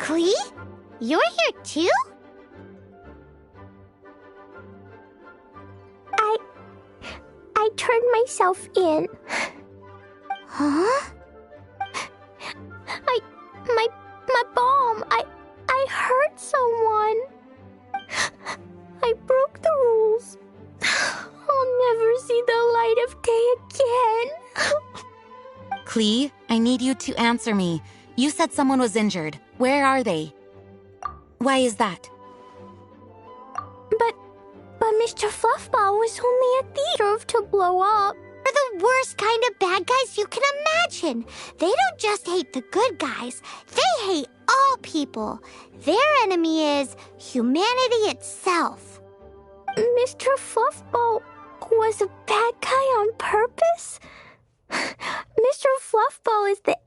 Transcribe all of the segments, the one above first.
Klee? You're here too? I turned myself in. Huh? My bomb. I hurt someone. I broke the rules. I'll never see the light of day again. Klee, I need you to answer me. You said someone was injured. Where are they? Why is that? But Mr. Fluffball was only a thief to blow up. They're the worst kind of bad guys you can imagine. They don't just hate the good guys. They hate all people. Their enemy is humanity itself. Mr. Fluffball was a bad guy on purpose? Mr. Fluffball is the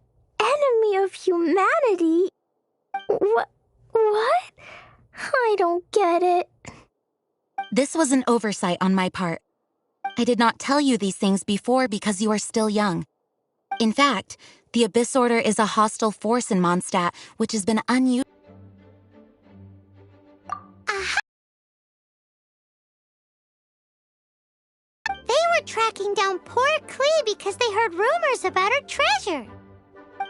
enemy of humanity? What? I don't get it. This was an oversight on my part. I did not tell you these things before because you are still young. In fact, the Abyss Order is a hostile force in Mondstadt, which has been unused. They were tracking down poor Klee because they heard rumors about her treasure.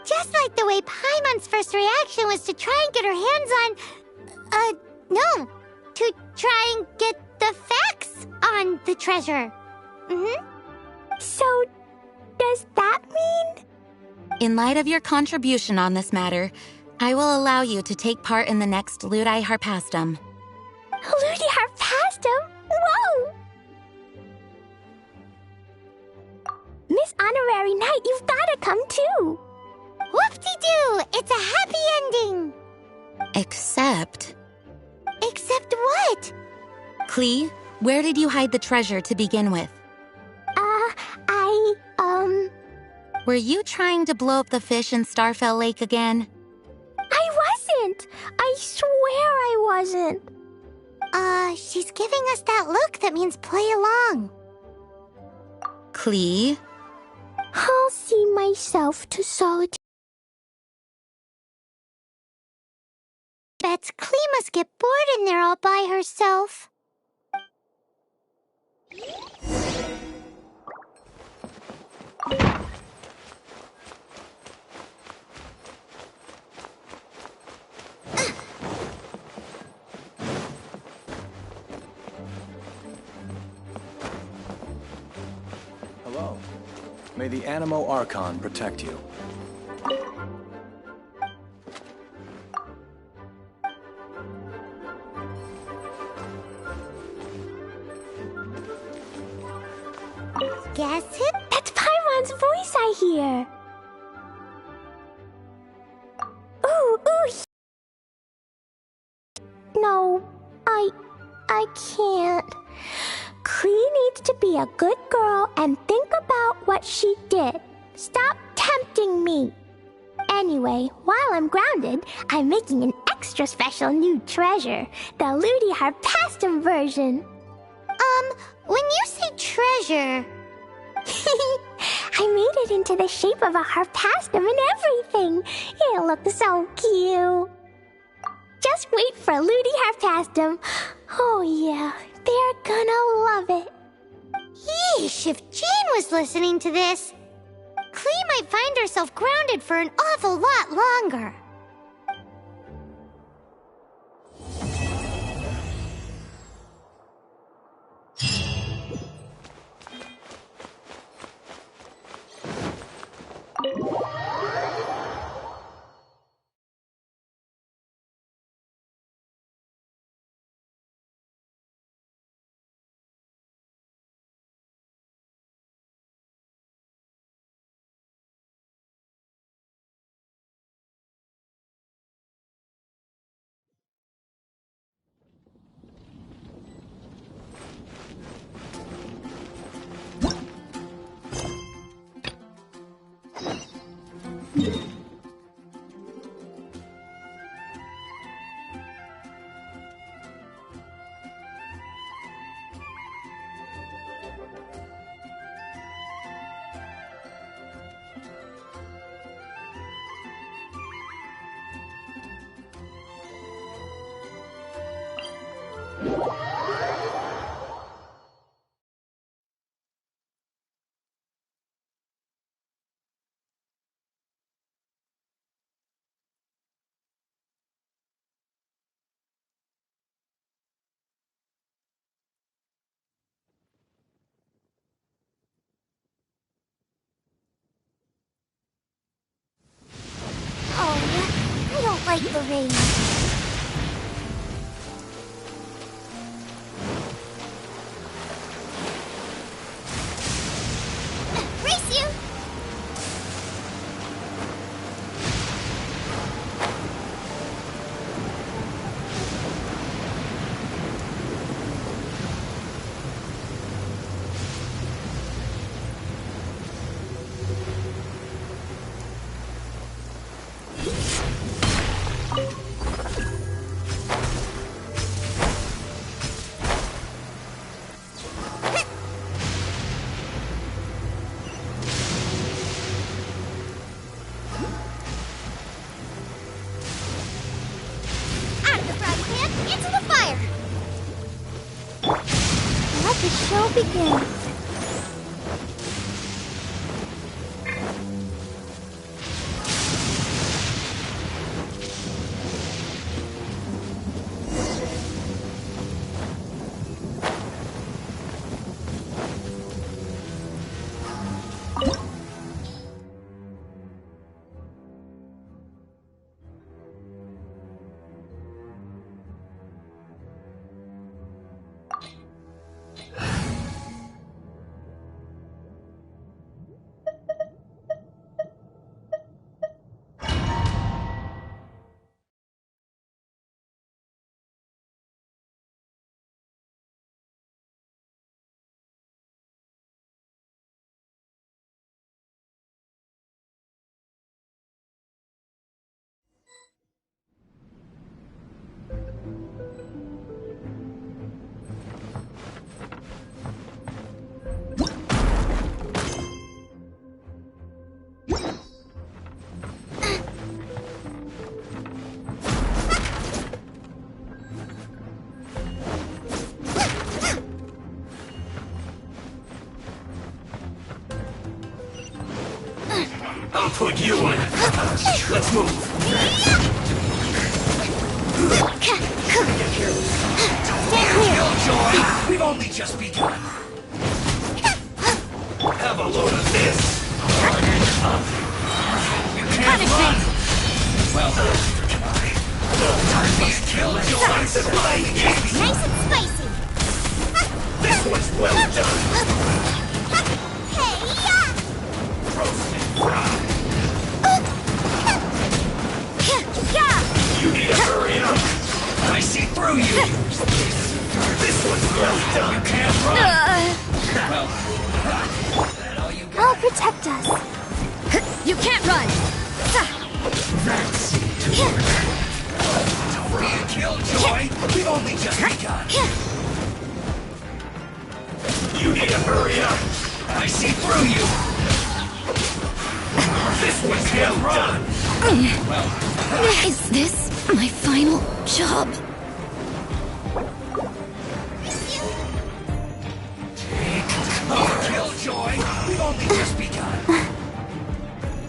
Just like the way Paimon's first reaction was to try and get her hands on... no. To try and get the facts on the treasure. So, does that mean? In light of your contribution on this matter, I will allow you to take part in the next Ludi Harpastum. Ludi Harpastum? Whoa! Miss Honorary Knight, you've gotta come too. Whoop-de-doo! It's a happy ending! Except... Except what? Klee, where did you hide the treasure to begin with? I Were you trying to blow up the fish in Starfell Lake again? I wasn't! I swear I wasn't. She's giving us that look that means play along. Klee? I'll see myself to solitude. Bets Klee must get bored in there all by herself. Hello. May the Animo Archon protect you. Guess it? That's Paimon's voice I hear. Ooh. No, I can't. Klee needs to be a good girl and think about what she did. Stop tempting me. Anyway, while I'm grounded, I'm making an extra special new treasure, the Ludi Harpastum version. When you say treasure... I made it into the shape of a harpastum and everything. It'll look so cute. Just wait for Ludi Harpastum. Oh yeah, they're gonna love it. Yeesh, if Jean was listening to this, Klee might find herself grounded for an awful lot longer. like the rain. Race you! Into the fire! Let the show begin. I'll put you in. Let's move. Killjoy, we've only just begun. Have a load of this. You can't run. Well, time these Killjoys and mine games. Nice and spicy. This was well done. Hey-ya! Roasted fried. You need to hurry up. I see through you. This was well done. You can't run. Well, that all you got? I'll protect us. You can't run! That seemed to work. Don't be a Killjoy. We've only just begun. You need to hurry up. I see through you. This was well done. Well, Is this my final job? oh, Killjoy. We've only just begun.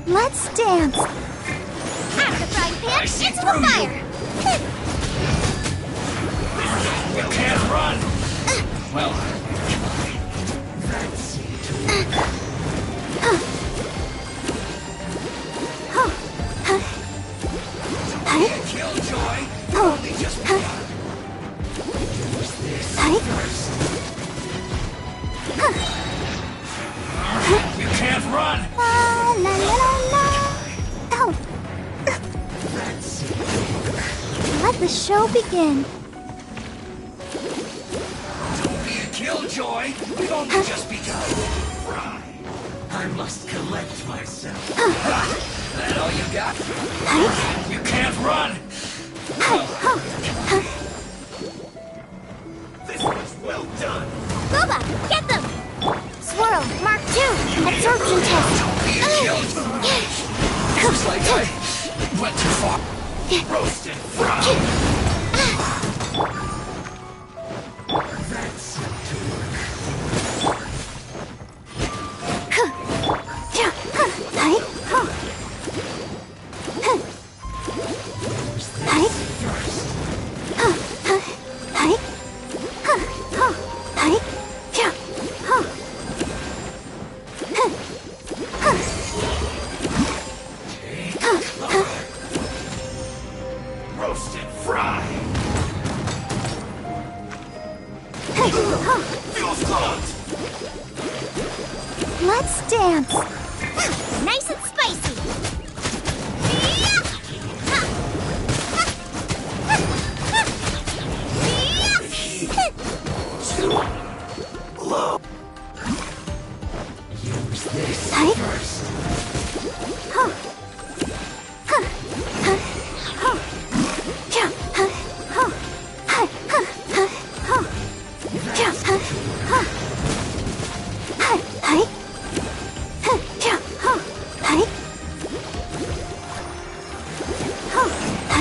Let's dance. Out of the frying pan, into the fire. You can't run. Well, that seemed to work. Killjoy, we've only just begun. Use this first. You can't run. La la la la. Oh, That seemed to work. let the show begin. Don't be a Killjoy. We've only just begun. Right. I must collect myself. That all you got? You can't run. This was well done. Boba, get them. Swirl, Mark II, absorption test. Don't be a Killjoy. Looks like I went too far. Roasted fried. That seemed to work.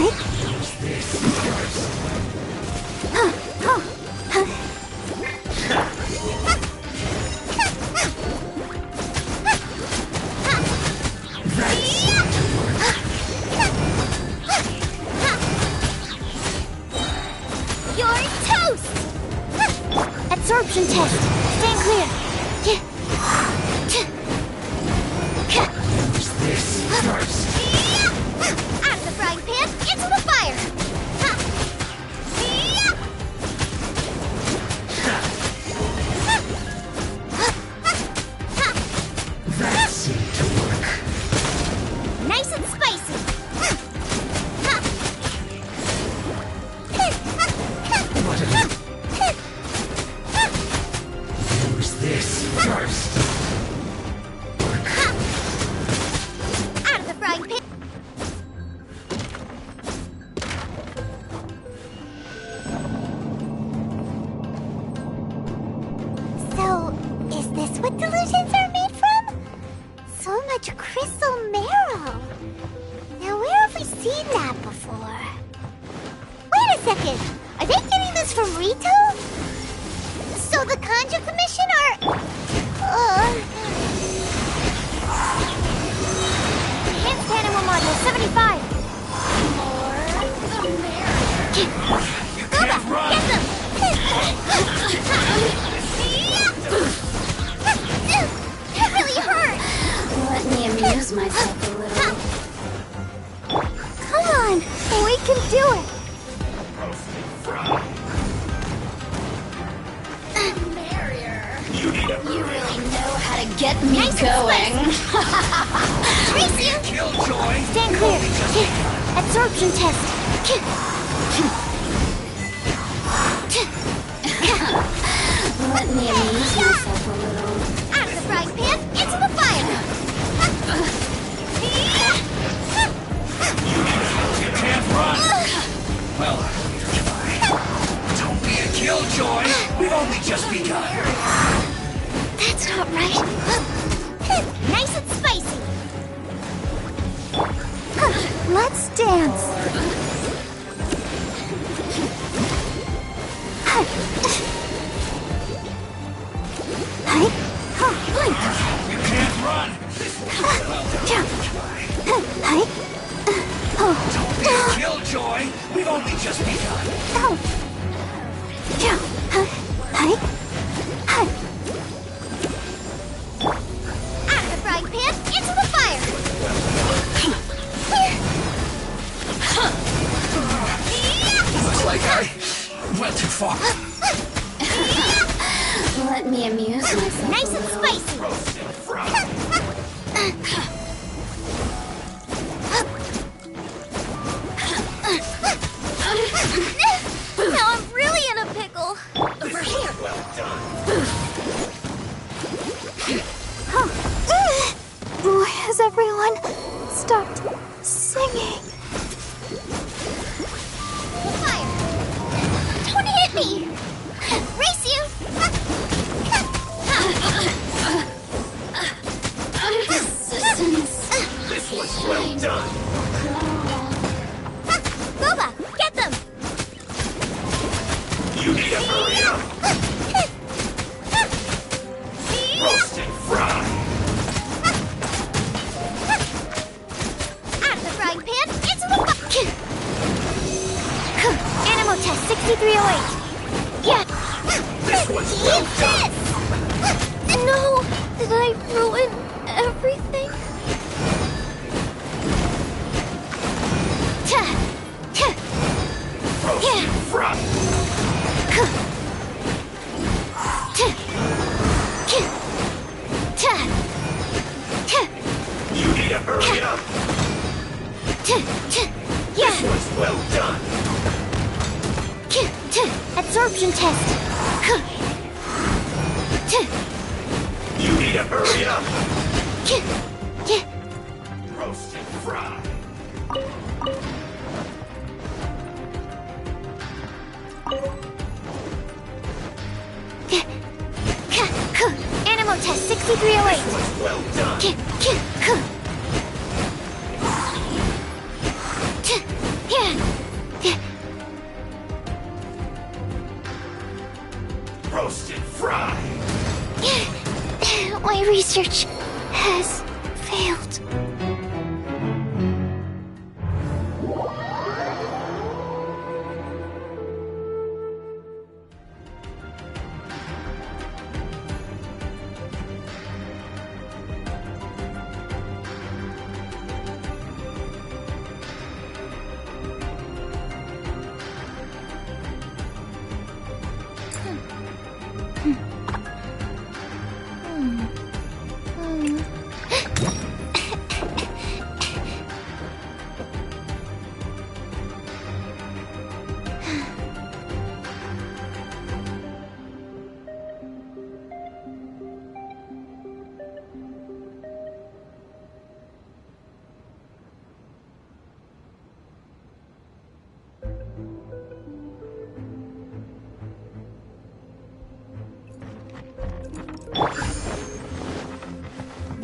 You're toast! Absorption test. Stand clear. This first. Out of the frying pan, into the fire! That seemed to work. Nice and spicy! What a... Use this first. Out of the frying pan! So, is this what delusions are made from? So much crystal marrow. Now, where have we seen that before? Wait a second. Are they getting this from Rito? So the Conjure Commission are... Enhanced Animal Module 75. Go back, get them! That really hurt! Let me amuse myself a little. Come on, we can do it! You need a You really know how to get me going. Race you! killjoy. Stand clear! Absorption test! Let me amuse myself a little. Out of the frying pan, into the fire! You can't run. Well, try. Don't be a killjoy. We've only just begun. That's not right. Nice and spicy. Let's dance. You can't run. Don't be a killjoy. We've only just begun. Out of the frying pan, into the fire. Looks like I went too far. Let me amuse myself Nice a and little. spicy. Roasted fried. Now I'm really in a pickle. Over here. Well done. Has everyone stopped singing? Fire! Don't hit me! Race you! Resistance. This was well done. Boba, get them! You need to hurry up. Roasted fried. Out of the frying pan, into the Animal test 6308. Yeah! This was well done. No! Did I ruin everything? Roasted fried. You need to hurry up. This was well done. Absorption test. You need to hurry up. Roasted fried. Animal test 6308. This was well done. Yeah. research has failed.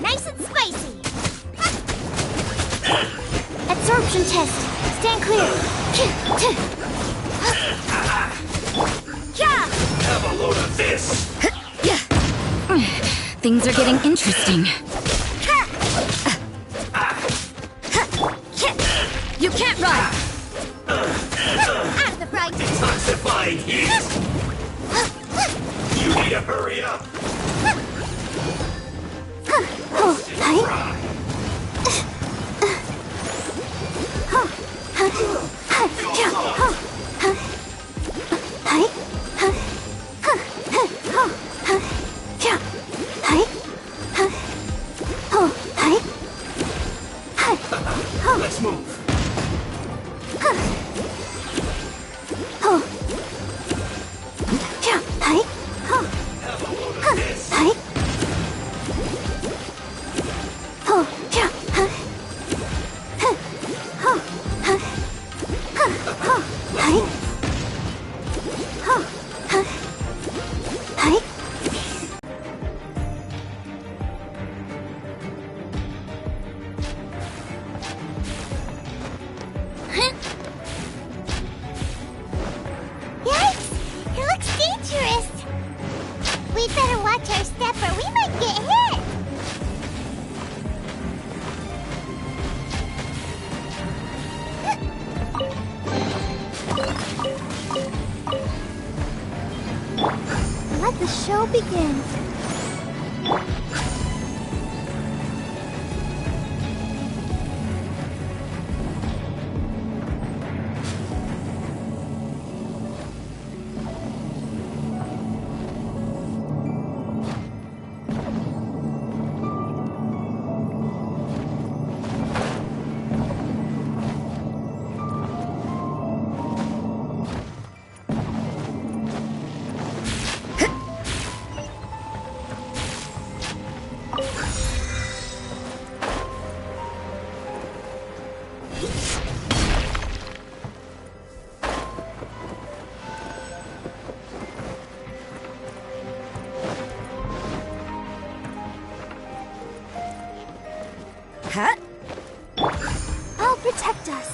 Nice and spicy. Absorption test. Stand clear. Have a load of this! Things are getting interesting. You can't run! Out of the fright. Detoxifying heat! You need to hurry up! Let's move! Have a load of this! Yikes! It looks dangerous. We'd better watch our step or we might get hit. Let the show begin. I'll protect us.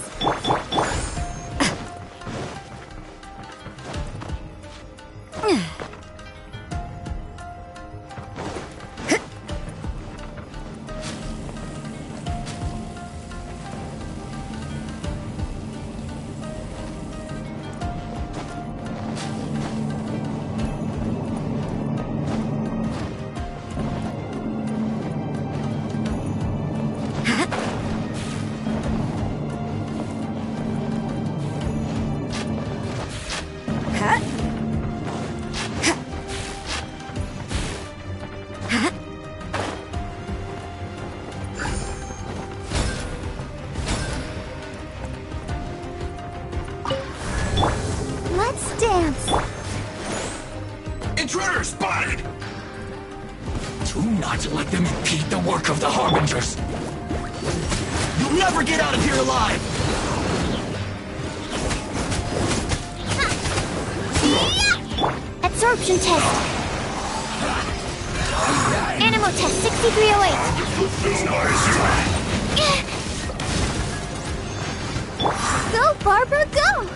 Let's dance. Intruder spotted! Do not let them impede the work of the Harbingers! You'll never get out of here alive! Absorption test. Animal test 6308. Go, Barbara, go!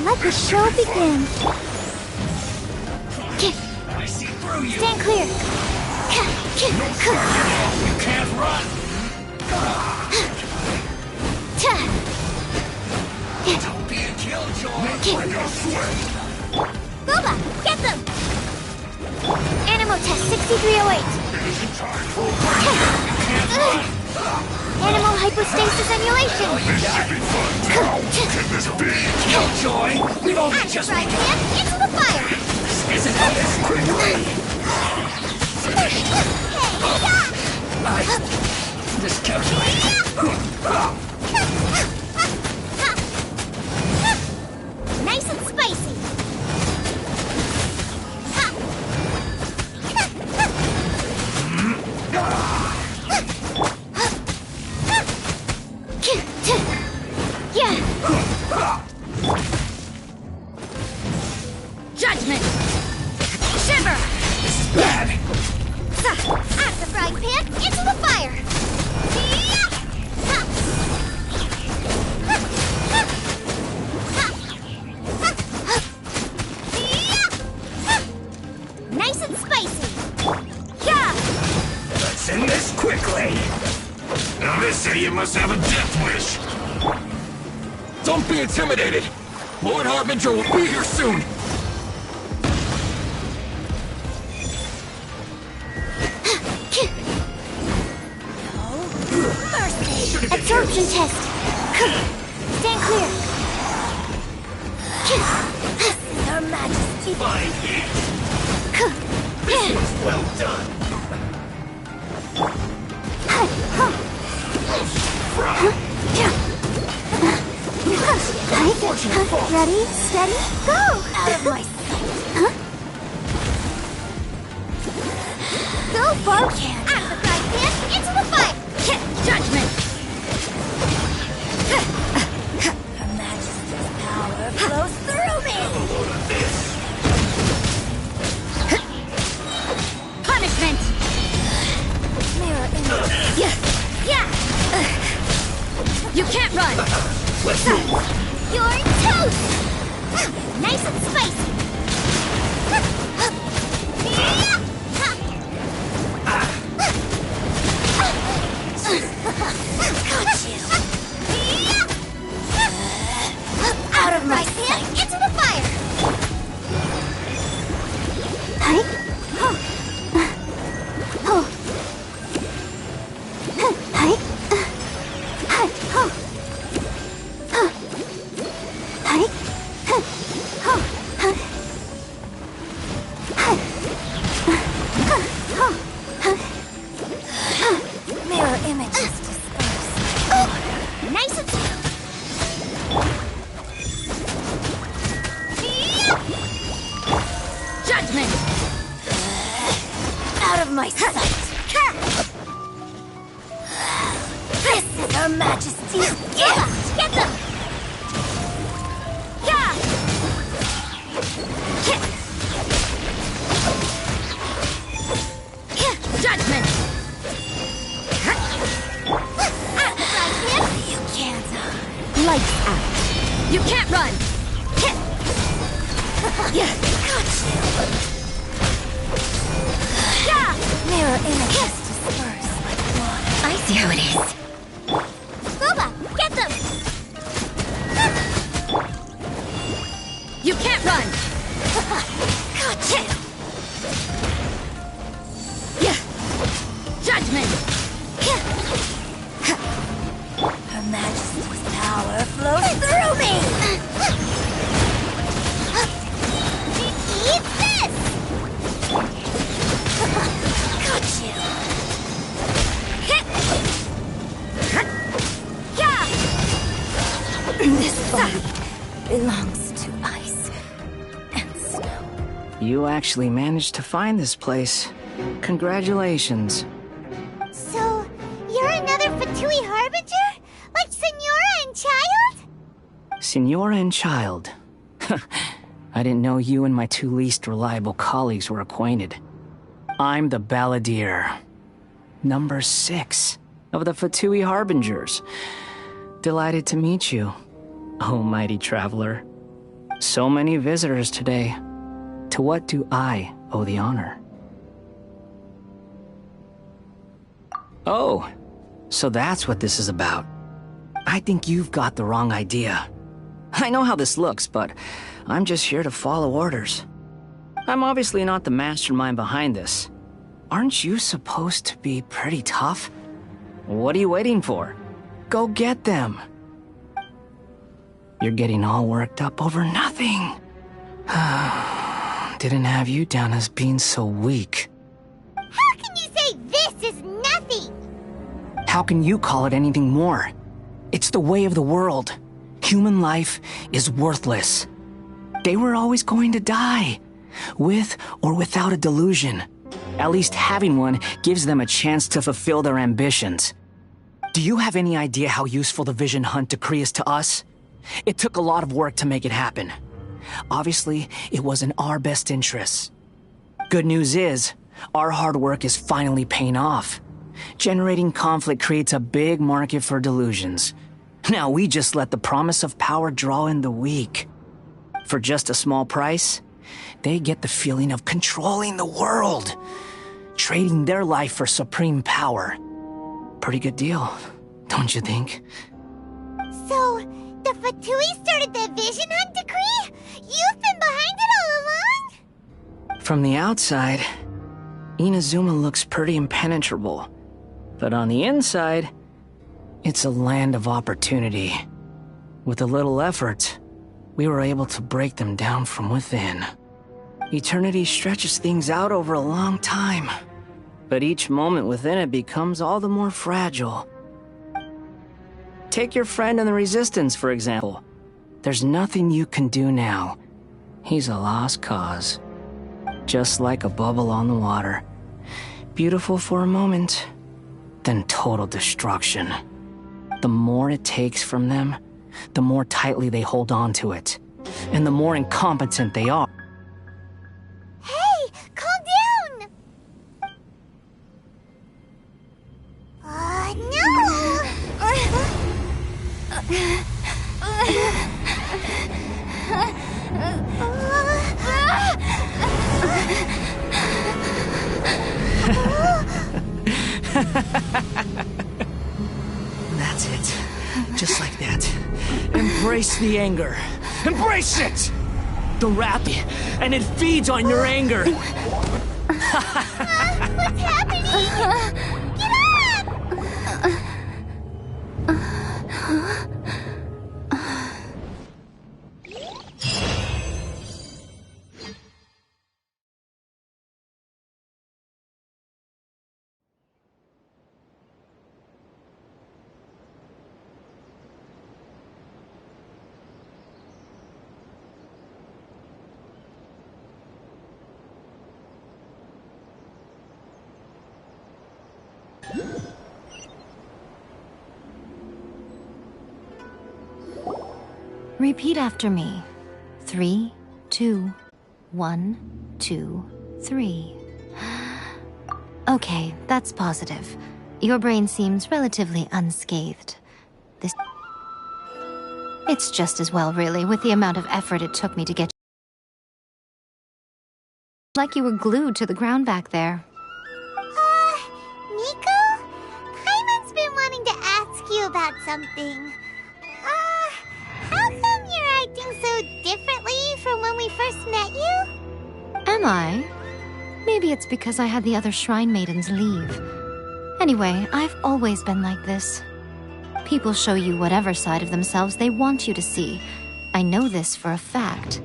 Let the show begin. through you! Stand clear. You can't run! Don't be a killjoy! Boba, get them! Animal test 6308. Animal hypostasis emulation. Killjoy! We've only just Right begun! hand into the fire. This isn't how this quickly! This calculates. Nice and spicy. Judgment! Shiver! This is bad! Out of the frying pan, into the fire! Nice and spicy! Yeah! Let's end this quickly! Now this idiot must have a death wish! Don't be intimidated! Lord Harbinger will be here soon! Absorption test. Stand clear. Your Majesty. Fine hit! This was well done! Ready, steady, go! Out of my sight. Go, Barb! Out of the frying pan, into the fire! Judgment! Her Majesty's power flows through me! Punishment! Mirror image. Yeah! You can't run! Let's move! You're toast! Nice and spicy! Got you! Out of my sight! Into the fire! Mirror images dispersed. Nice and Judgment! out of my sight. This is Her Majesty's gift. Get them. Judgment! You can't. Lights out. You can't run! Mirror images disperse like water. I see how it is. Boba, get them. You can't run! Gotcha. Judgment! Her Majesty's power flows through me. Eat this. Got you. This body belongs to ice and snow. You actually managed to find this place. Congratulations. So, you're another Fatui Harbinger? Like Senora and Child? Senora and Child. I didn't know you and my two least reliable colleagues were acquainted. I'm the Balladeer. Number 6 of the Fatui Harbingers. Delighted to meet you, oh mighty traveler. So many visitors today. To what do I owe the honor? Oh, so that's what this is about. I think you've got the wrong idea. I know how this looks, but I'm just here to follow orders. I'm obviously not the mastermind behind this. Aren't you supposed to be pretty tough? What are you waiting for? Go get them. You're getting all worked up over nothing. Didn't have you down as being so weak. How can you say this is nothing? How can you call it anything more? It's the way of the world. Human life is worthless. They were always going to die, with or without a delusion. At least having one gives them a chance to fulfill their ambitions. Do you have any idea how useful the Vision Hunt decree is to us? It took a lot of work to make it happen. Obviously, it was in our best interests. Good news is, our hard work is finally paying off. Generating conflict creates a big market for delusions. Now we just let the promise of power draw in the weak. For just a small price, they get the feeling of controlling the world, trading their life for supreme power. Pretty good deal, don't you think? So, the Fatui started the Vision Hunt decree? You've been behind it all along? From the outside, Inazuma looks pretty impenetrable. But on the inside, it's a land of opportunity. With a little effort, we were able to break them down from within. Eternity stretches things out over a long time, but each moment within it becomes all the more fragile. Take your friend in the Resistance, for example. There's nothing you can do now. He's a lost cause. Just like a bubble on the water. Beautiful for a moment, then total destruction. The more it takes from them, the more tightly they hold on to it, and the more incompetent they are. Hey, calm down! That's it. Just like that. Embrace the anger. Embrace it! The wrath, and it feeds on your anger. What's happening? Get up! Repeat after me. 3, 2, 1, 2, 3. Okay, that's positive. Your brain seems relatively unscathed. It's just as well, really, with the amount of effort it took me to get you. Like you were glued to the ground back there. Nico? Paimon's been wanting to ask you about something. How come you're acting so differently from when we first met you? Am I? Maybe it's because I had the other Shrine Maidens leave. Anyway, I've always been like this. People show you whatever side of themselves they want you to see. I know this for a fact.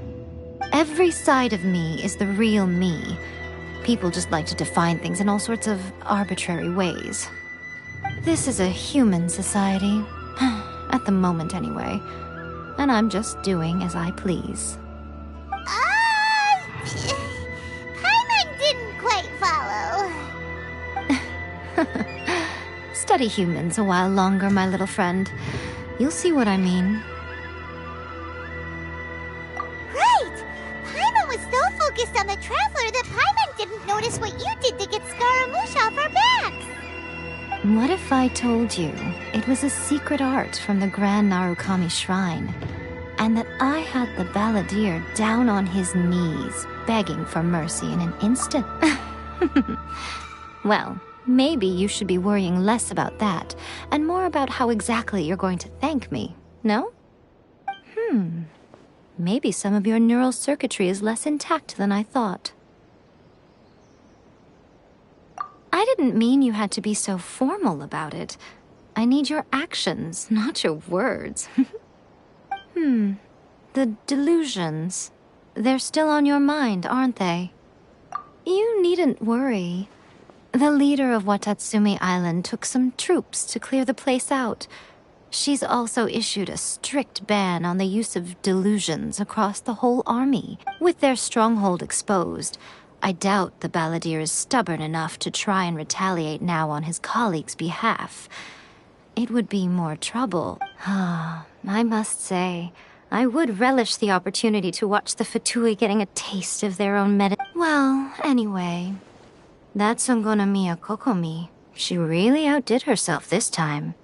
Every side of me is the real me. People just like to define things in all sorts of arbitrary ways. This is a human society. At the moment, anyway. And I'm just doing as I please. Paimon didn't quite follow. Study humans a while longer, my little friend. You'll see what I mean. Right! Paimon was so focused on the Traveler that Paimon didn't notice what you did to get Scaramouche off our backs. What if I told you it was a secret art from the Grand Narukami Shrine, and that I had the balladeer down on his knees, begging for mercy in an instant? Well, Maybe you should be worrying less about that, and more about how exactly you're going to thank me, no? Maybe some of your neural circuitry is less intact than I thought. I didn't mean you had to be so formal about it. I need your actions, not your words. The delusions. They're still on your mind, aren't they? You needn't worry. The leader of Watatsumi Island took some troops to clear the place out. She's also issued a strict ban on the use of delusions across the whole army. With their stronghold exposed, I doubt the Balladeer is stubborn enough to try and retaliate now on his colleagues' behalf. It would be more trouble. I must say, I would relish the opportunity to watch the Fatui getting a taste of their own Well, anyway, that's Songonomiya Kokomi. She really outdid herself this time.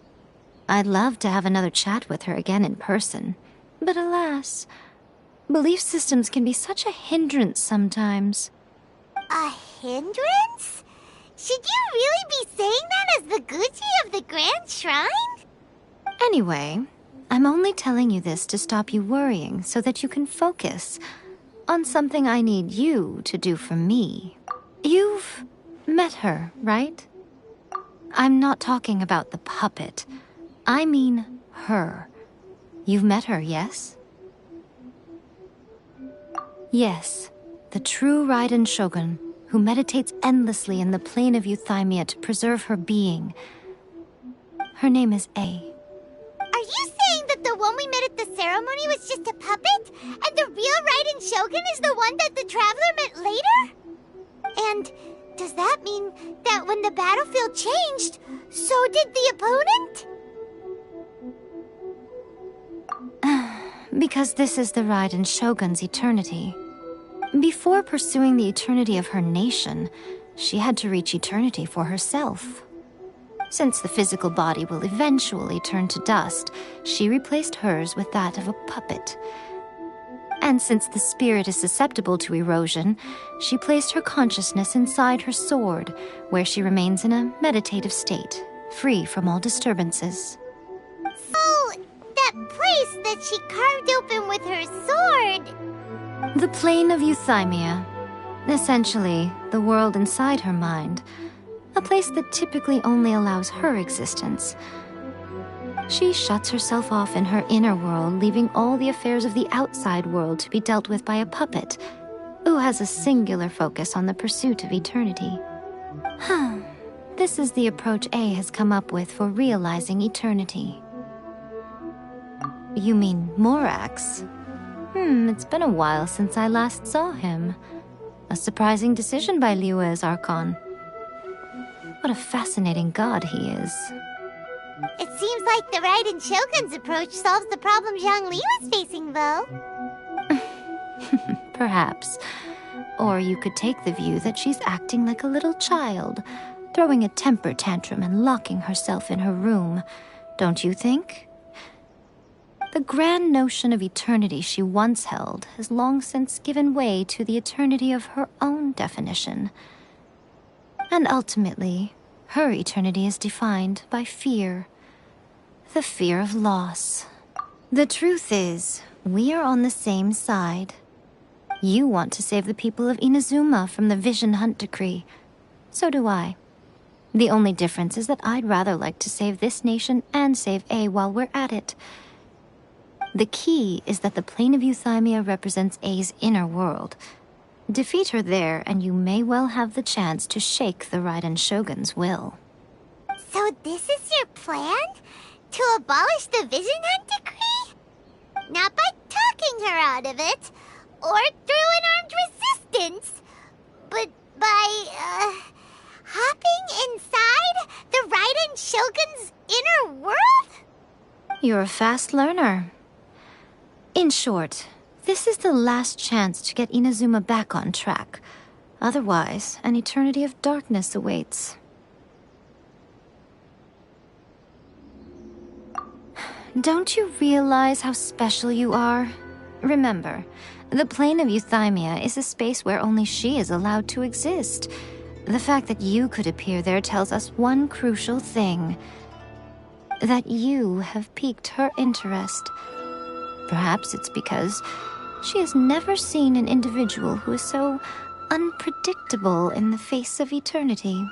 I'd love to have another chat with her again in person. But alas, belief systems can be such a hindrance sometimes. A hindrance? Should you really be saying that as the Gucci of the Grand Shrine? Anyway, I'm only telling you this to stop you worrying so that you can focus on something I need you to do for me. You've met her, right? I'm not talking about the puppet. I mean her. You've met her, yes? Yes, the true Raiden Shogun, who meditates endlessly in the plane of Euthymia to preserve her being. Her name is A. Are you saying that the one we met at the ceremony was just a puppet? And the real Raiden Shogun is the one that the Traveler met later? And does that mean that when the battlefield changed, so did the opponent? Because this is the Raiden Shogun's eternity. Before pursuing the eternity of her nation, she had to reach eternity for herself. Since the physical body will eventually turn to dust, she replaced hers with that of a puppet. And since the spirit is susceptible to erosion, she placed her consciousness inside her sword, where she remains in a meditative state, free from all disturbances. So, that place that she carved open with her sword... The plane of Euthymia. Essentially, the world inside her mind. A place that typically only allows her existence. She shuts herself off in her inner world, leaving all the affairs of the outside world to be dealt with by a puppet, who has a singular focus on the pursuit of eternity. This is the approach A has come up with for realizing eternity. You mean Morax? It's been a while since I last saw him. A surprising decision by Liyue's Archon. What a fascinating god he is. It seems like the Raiden Shogun's approach solves the problem Zhongli was facing, though. Perhaps. Or you could take the view that she's acting like a little child, throwing a temper tantrum and locking herself in her room. Don't you think? The grand notion of eternity she once held has long since given way to the eternity of her own definition. And ultimately, her eternity is defined by fear. The fear of loss. The truth is, we are on the same side. You want to save the people of Inazuma from the Vision Hunt decree. So do I. The only difference is that I'd rather like to save this nation and save A while we're at it. The key is that the plane of Euthymia represents A's inner world. Defeat her there, and you may well have the chance to shake the Raiden Shogun's will. So this is your plan? To abolish the Vision Hunt decree? Not by talking her out of it, or through an armed resistance, but by, hopping inside the Raiden Shogun's inner world? You're a fast learner. In short, this is the last chance to get Inazuma back on track. Otherwise, an eternity of darkness awaits. Don't you realize how special you are? Remember, the plane of Euthymia is a space where only she is allowed to exist. The fact that you could appear there tells us one crucial thing. That you have piqued her interest. Perhaps it's because she has never seen an individual who is so unpredictable in the face of eternity.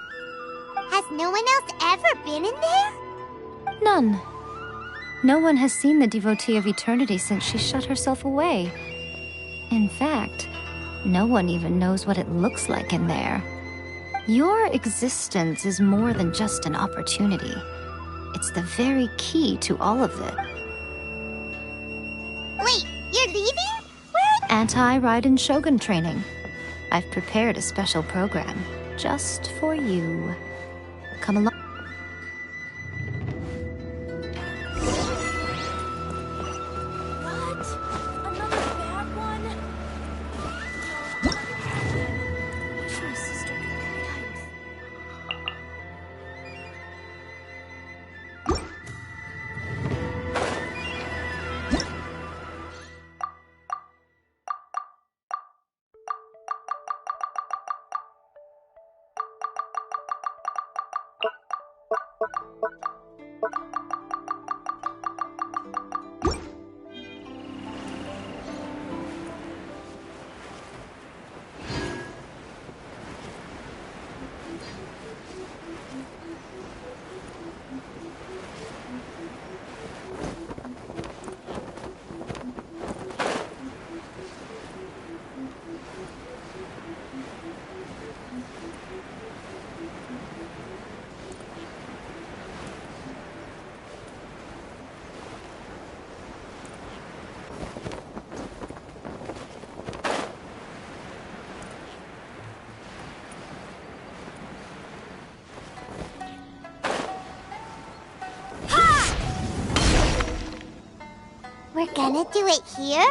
Has no one else ever been in there? None. No one has seen the devotee of eternity since she shut herself away. In fact, no one even knows what it looks like in there. Your existence is more than just an opportunity. It's the very key to all of it. Wait, you're leaving? Where? Anti-Raiden Shogun training. I've prepared a special program just for you. Come along. We're gonna do it here?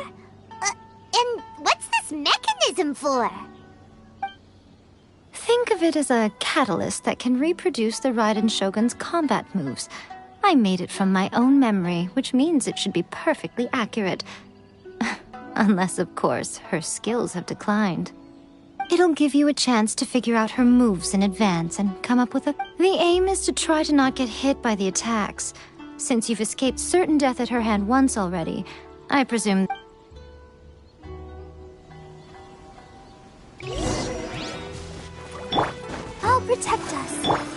And what's this mechanism for? Think of it as a catalyst that can reproduce the Raiden Shogun's combat moves. I made it from my own memory, which means it should be perfectly accurate. Unless, of course, her skills have declined. It'll give you a chance to figure out her moves in advance and come up with a... The aim is to try to not get hit by the attacks. Since you've escaped certain death at her hand once already, I presume... Oh, protect us.